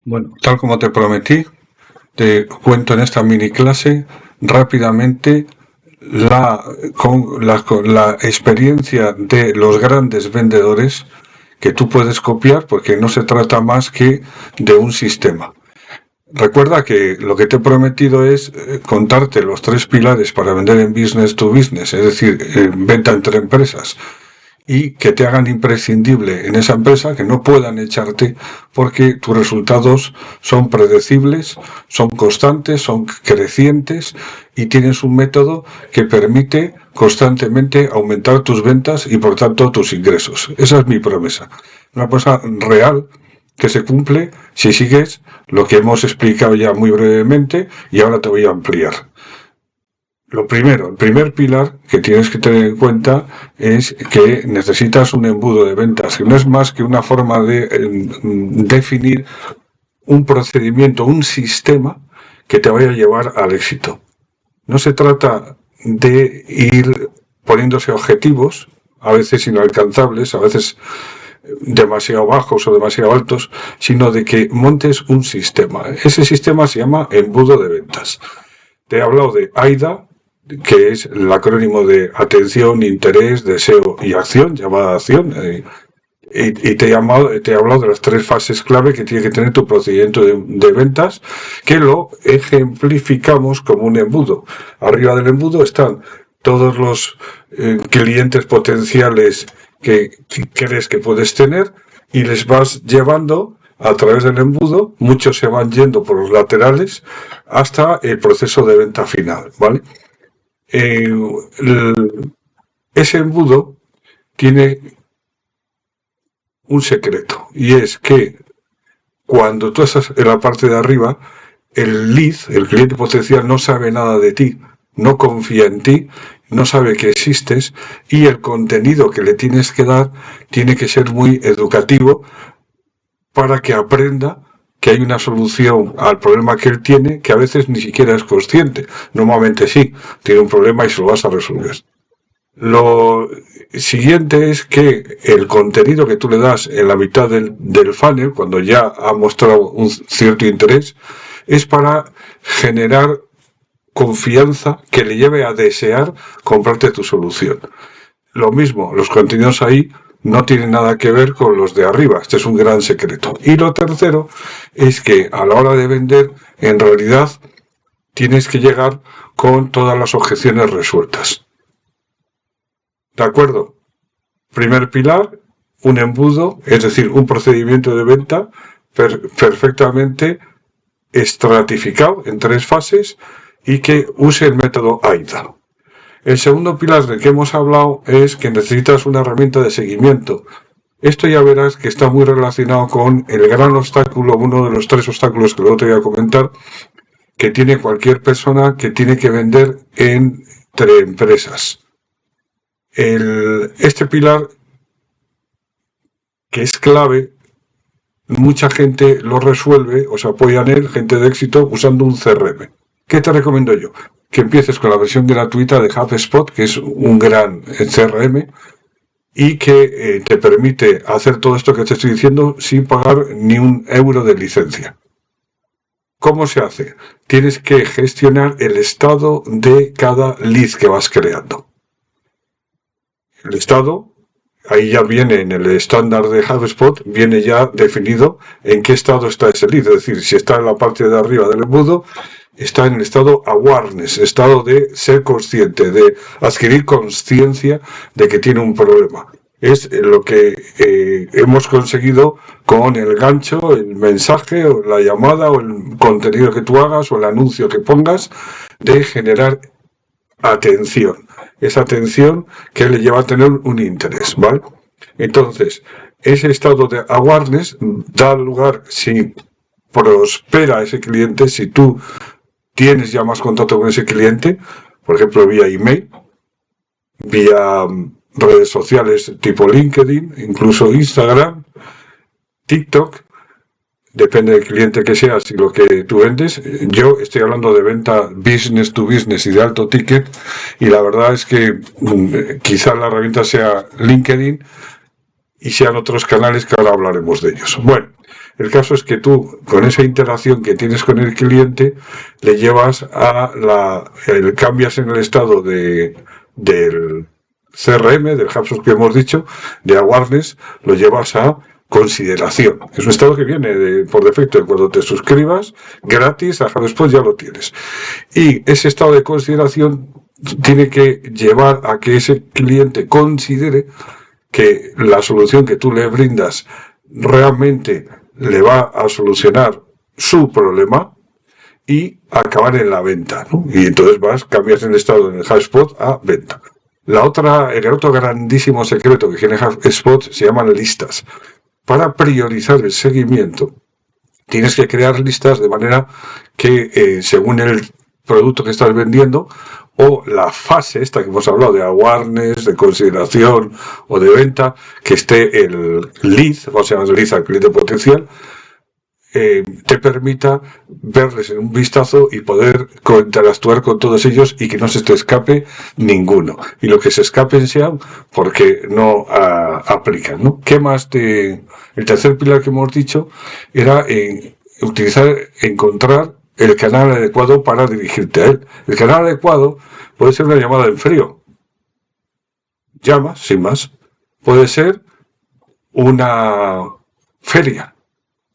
Bueno, tal como te prometí, te cuento en esta mini clase rápidamente con la experiencia de los grandes vendedores que tú puedes copiar, porque no se trata más que de un sistema. Recuerda que lo que te he prometido es contarte los 3 pilares para vender en business to business, es decir, venta entre empresas, y que te hagan imprescindible en esa empresa, que no puedan echarte porque tus resultados son predecibles, son constantes, son crecientes y tienes un método que permite constantemente aumentar tus ventas y por tanto tus ingresos. Esa es mi promesa. Una cosa real que se cumple si sigues lo que hemos explicado ya muy brevemente y ahora te voy a ampliar. Lo primero, el primer pilar que tienes que tener en cuenta es que necesitas un embudo de ventas, que no es más que una forma de definir un procedimiento, un sistema que te vaya a llevar al éxito. No se trata de ir poniéndose objetivos, a veces inalcanzables, a veces demasiado bajos o demasiado altos, sino de que montes un sistema. Ese sistema se llama embudo de ventas. Te he hablado de AIDA, que es el acrónimo de atención, interés, deseo y acción, llamada acción, y te he hablado de las 3 fases clave que tiene que tener tu procedimiento de ventas, que lo ejemplificamos como un embudo. Arriba del embudo están todos los clientes potenciales que crees que puedes tener y les vas llevando a través del embudo. Muchos se van yendo por los laterales hasta el proceso de venta final, ¿vale? Ese embudo tiene un secreto, y es que cuando tú estás en la parte de arriba, el lead, el cliente potencial, no sabe nada de ti, no confía en ti, no sabe que existes, y el contenido que le tienes que dar tiene que ser muy educativo para que aprenda que hay una solución al problema que él tiene, que a veces ni siquiera es consciente. Normalmente sí, tiene un problema y se lo vas a resolver. Lo siguiente es que el contenido que tú le das en la mitad del funnel, cuando ya ha mostrado un cierto interés, es para generar confianza que le lleve a desear comprarte tu solución. Lo mismo, los contenidos ahí no tienen nada que ver con los de arriba. Este es un gran secreto. Y lo tercero es que a la hora de vender, en realidad, tienes que llegar con todas las objeciones resueltas. ¿De acuerdo? Primer pilar, un embudo, es decir, un procedimiento de venta perfectamente estratificado en 3 fases y que use el método AIDA. El segundo pilar del que hemos hablado es que necesitas una herramienta de seguimiento. Esto ya verás que está muy relacionado con el gran obstáculo, uno de los 3 obstáculos que luego te voy a comentar, que tiene cualquier persona que tiene que vender entre empresas. Este pilar, que es clave, mucha gente lo resuelve o se apoya en él, gente de éxito, usando un CRM. ¿Qué te recomiendo yo? Que empieces con la versión gratuita de HubSpot, que es un gran CRM y que te permite hacer todo esto que te estoy diciendo sin pagar ni un euro de licencia. ¿Cómo se hace? Tienes que gestionar el estado de cada lead que vas creando. El estado, ahí ya viene en el estándar de HubSpot, viene ya definido en qué estado está ese lead. Es decir, si está en la parte de arriba del embudo, está en el estado awareness, estado de ser consciente, de adquirir conciencia de que tiene un problema. Es lo que hemos conseguido con el gancho, el mensaje, o la llamada, o el contenido que tú hagas, o el anuncio que pongas, de generar atención. Esa atención que le lleva a tener un interés, ¿vale? Entonces, ese estado de awareness da lugar, si prospera ese cliente, si tú tienes ya más contacto con ese cliente, por ejemplo, vía email, vía redes sociales tipo LinkedIn, incluso Instagram, TikTok, depende del cliente que seas y lo que tú vendes. Yo estoy hablando de venta business to business y de alto ticket, y la verdad es que quizá la herramienta sea LinkedIn y sean otros canales que ahora hablaremos de ellos. Bueno, El caso es que tú, con esa interacción que tienes con el cliente, le llevas cambias en el estado del CRM, del HubSpot que hemos dicho, de awareness, lo llevas a consideración. Es un estado que viene por defecto. Cuando te suscribas, gratis, a HubSpot ya lo tienes. Y ese estado de consideración tiene que llevar a que ese cliente considere que la solución que tú le brindas realmente le va a solucionar su problema y acabar en la venta, ¿no? Y entonces cambias el estado en el HubSpot a venta. El otro grandísimo secreto que tiene HubSpot se llaman listas. Para priorizar el seguimiento, tienes que crear listas de manera que según el producto que estás vendiendo o la fase esta que hemos hablado de awareness, de consideración o de venta, que esté el lead, o sea, el lead al cliente potencial, te permita verles en un vistazo y poder interactuar con todos ellos y que no se te escape ninguno. Y lo que se escapen sean porque no aplican, ¿no? ¿Qué más el tercer pilar que hemos dicho era encontrar el canal adecuado para dirigirte a él. El canal adecuado puede ser una llamada en frío. Llamas, sin más. Puede ser una feria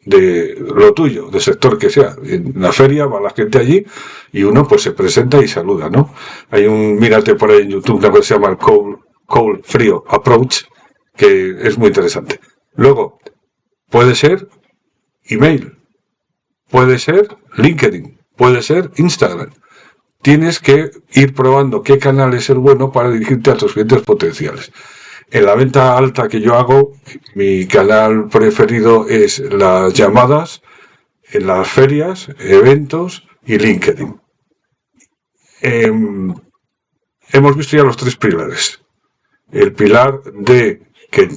de lo tuyo, del sector que sea. En la feria va la gente allí y uno pues se presenta y saluda, ¿no? Mírate por ahí en YouTube una cosa que se llama el Cold Frío Approach, que es muy interesante. Luego, puede ser email, puede ser LinkedIn, puede ser Instagram. Tienes que ir probando qué canal es el bueno para dirigirte a tus clientes potenciales. En la venta alta que yo hago, mi canal preferido es las llamadas, en las ferias, eventos y LinkedIn. Hemos visto ya los tres pilares. El pilar de que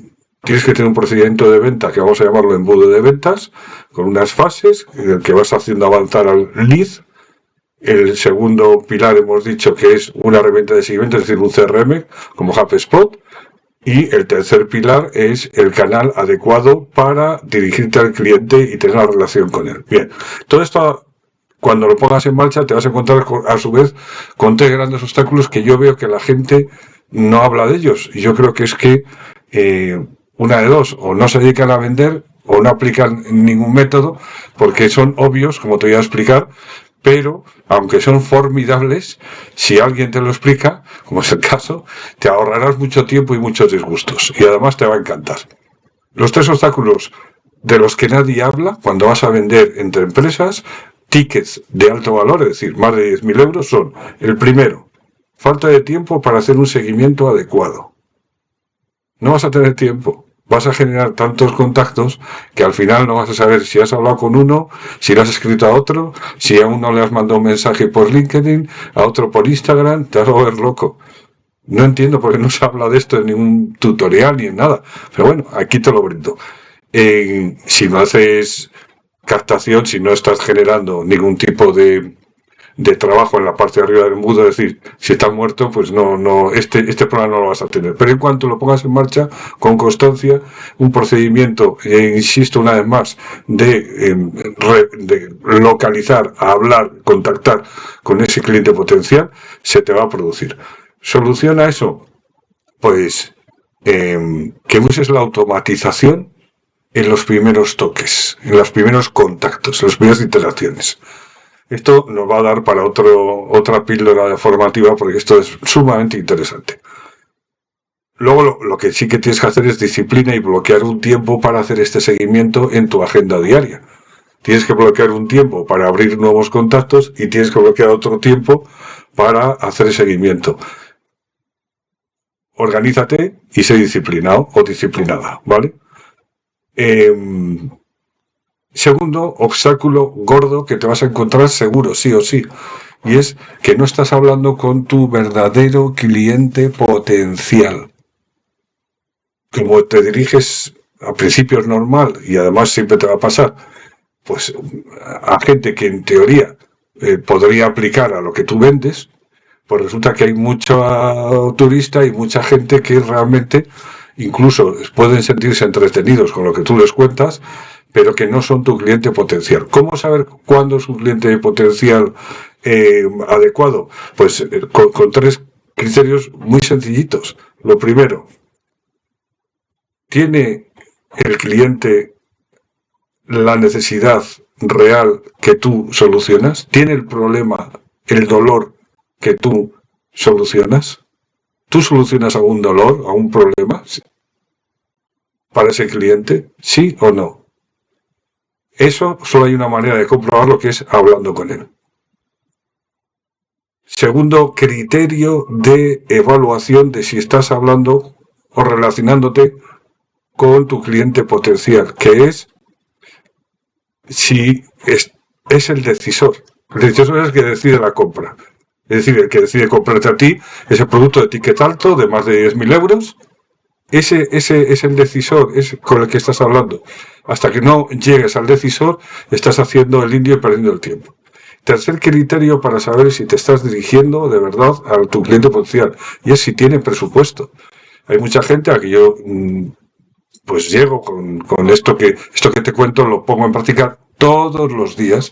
tienes que tener un procedimiento de venta, que vamos a llamarlo embudo de ventas, con unas fases en el que vas haciendo avanzar al lead. El segundo pilar hemos dicho que es una herramienta de seguimiento, es decir, un CRM como HubSpot. Y el tercer pilar es el canal adecuado para dirigirte al cliente y tener una relación con él. Bien, todo esto, cuando lo pongas en marcha, te vas a encontrar a su vez con tres grandes obstáculos que yo veo que la gente no habla de ellos. Y yo creo que es que una de dos, o no se dedican a vender o no aplican ningún método, porque son obvios, como te voy a explicar, pero aunque son formidables, si alguien te lo explica, como es el caso, te ahorrarás mucho tiempo y muchos disgustos, y además te va a encantar. Los tres obstáculos de los que nadie habla cuando vas a vender entre empresas tickets de alto valor, es decir, más de 10.000 euros, son: el primero, falta de tiempo para hacer un seguimiento adecuado. No vas a tener tiempo. Vas a generar tantos contactos que al final no vas a saber si has hablado con uno, si le has escrito a otro, si a uno le has mandado un mensaje por LinkedIn, a otro por Instagram. Te vas a volver loco. No entiendo por qué no se habla de esto en ningún tutorial ni en nada. Pero bueno, aquí te lo brindo. Si no haces captación, si no estás generando ningún tipo de trabajo en la parte de arriba del embudo, es decir, si está muerto, pues este problema no lo vas a tener. Pero en cuanto lo pongas en marcha, con constancia, un procedimiento, insisto una vez más, de localizar, hablar, contactar con ese cliente potencial, se te va a producir. ¿Soluciona eso? Pues que uses la automatización en los primeros toques, en los primeros contactos, en las primeras interacciones. Esto nos va a dar para otra píldora formativa, porque esto es sumamente interesante. Luego lo que sí que tienes que hacer es disciplina y bloquear un tiempo para hacer este seguimiento en tu agenda diaria. Tienes que bloquear un tiempo para abrir nuevos contactos y tienes que bloquear otro tiempo para hacer el seguimiento. Organízate y sé disciplinado o disciplinada, ¿vale? Segundo obstáculo gordo que te vas a encontrar seguro, sí o sí, y es que no estás hablando con tu verdadero cliente potencial. Como te diriges a principio es normal y además siempre te va a pasar, pues a gente que en teoría podría aplicar a lo que tú vendes, pues resulta que hay mucho turista y mucha gente que realmente incluso pueden sentirse entretenidos con lo que tú les cuentas, pero que no son tu cliente potencial. ¿Cómo saber cuándo es un cliente potencial adecuado? Pues con tres criterios muy sencillitos. Lo primero, ¿tiene el cliente la necesidad real que tú solucionas? ¿Tiene el problema, el dolor que tú solucionas? ¿Tú solucionas algún dolor, algún problema para ese cliente? ¿Sí o no? Eso solo hay una manera de comprobarlo, que es hablando con él. Segundo criterio de evaluación de si estás hablando o relacionándote con tu cliente potencial, que es si es el decisor. El decisor es el que decide la compra. Es decir, el que decide comprarte a ti ese producto de ticket alto de más de 10.000 euros. Ese es el decisor, es con el que estás hablando. Hasta que no llegues al decisor, estás haciendo el indio y perdiendo el tiempo. Tercer criterio para saber si te estás dirigiendo de verdad a tu cliente potencial, y es si tiene presupuesto. Hay mucha gente a que yo pues llego con esto que te cuento, lo pongo en práctica todos los días,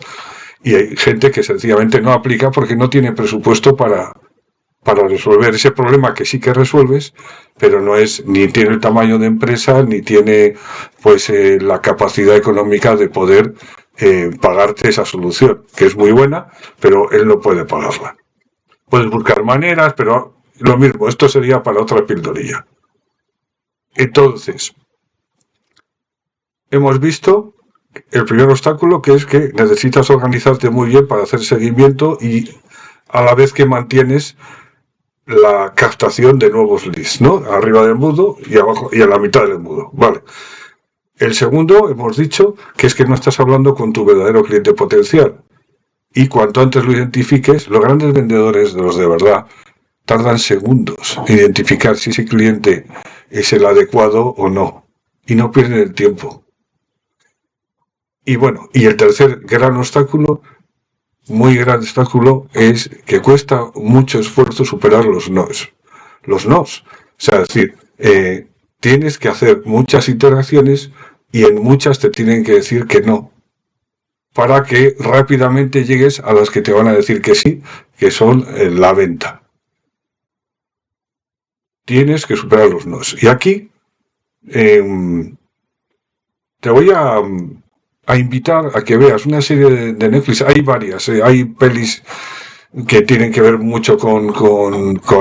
y hay gente que sencillamente no aplica porque no tiene presupuesto para resolver ese problema que sí que resuelves, pero no es, ni tiene el tamaño de empresa, ni tiene pues la capacidad económica de poder pagarte esa solución, que es muy buena, pero él no puede pagarla. Puedes buscar maneras, pero lo mismo, esto sería para otra pildorilla. Entonces, hemos visto el primer obstáculo, que es que necesitas organizarte muy bien para hacer seguimiento y a la vez que mantienes la captación de nuevos leads, ¿no? Arriba del embudo y abajo y a la mitad del embudo, vale. El segundo, hemos dicho, que es que no estás hablando con tu verdadero cliente potencial. Y cuanto antes lo identifiques, los grandes vendedores, de los de verdad, tardan segundos en identificar si ese cliente es el adecuado o no. Y no pierden el tiempo. Y bueno, y el tercer gran obstáculo, muy gran obstáculo, es que cuesta mucho esfuerzo superar los nos. Los nos. O sea, es decir, tienes que hacer muchas iteraciones y en muchas te tienen que decir que no, para que rápidamente llegues a las que te van a decir que sí, que son la venta. Tienes que superar los nos. Y aquí te voy a invitar a que veas una serie de Netflix. Hay varias, hay pelis que tienen que ver mucho con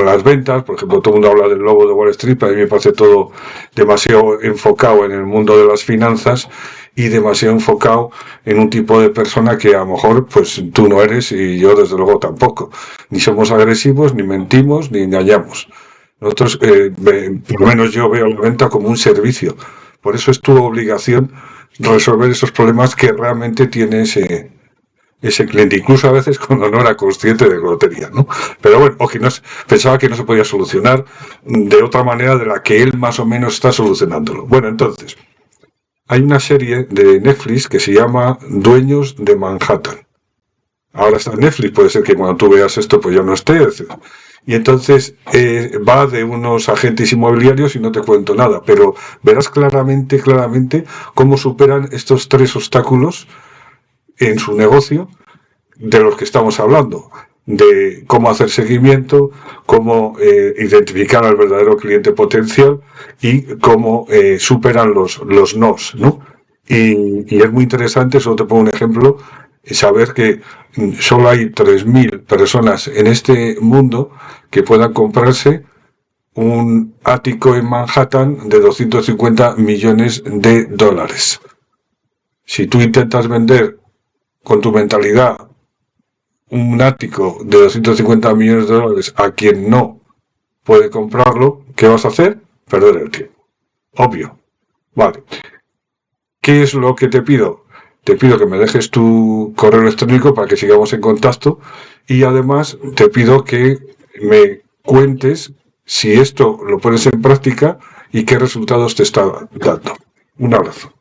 las ventas. Por ejemplo, todo el mundo habla del Lobo de Wall Street, pero a mí me parece todo demasiado enfocado en el mundo de las finanzas y demasiado enfocado en un tipo de persona que a lo mejor pues tú no eres y yo desde luego tampoco. Ni somos agresivos, ni mentimos, ni engañamos. Nosotros, por lo menos yo veo la venta como un servicio. Por eso es tu obligación resolver esos problemas que realmente tiene ese cliente, incluso a veces cuando no era consciente de que lo tenía, ¿no? Pero bueno, o que pensaba que no se podía solucionar de otra manera de la que él más o menos está solucionándolo. Bueno, entonces, hay una serie de Netflix que se llama Dueños de Manhattan. Ahora está en Netflix, puede ser que cuando tú veas esto pues ya no esté, etc. Y entonces va de unos agentes inmobiliarios y no te cuento nada, pero verás claramente cómo superan estos tres obstáculos en su negocio de los que estamos hablando, de cómo hacer seguimiento, cómo identificar al verdadero cliente potencial y cómo superan los nos, ¿no? Y es muy interesante, solo te pongo un ejemplo, saber que solo hay 3.000 personas en este mundo que puedan comprarse un ático en Manhattan de 250 millones de dólares. Si tú intentas vender con tu mentalidad un ático de 250 millones de dólares a quien no puede comprarlo, ¿qué vas a hacer? Perder el tiempo. Obvio. Vale. ¿Qué es lo que te pido? Te pido que me dejes tu correo electrónico para que sigamos en contacto y además te pido que me cuentes si esto lo pones en práctica y qué resultados te está dando. Un abrazo.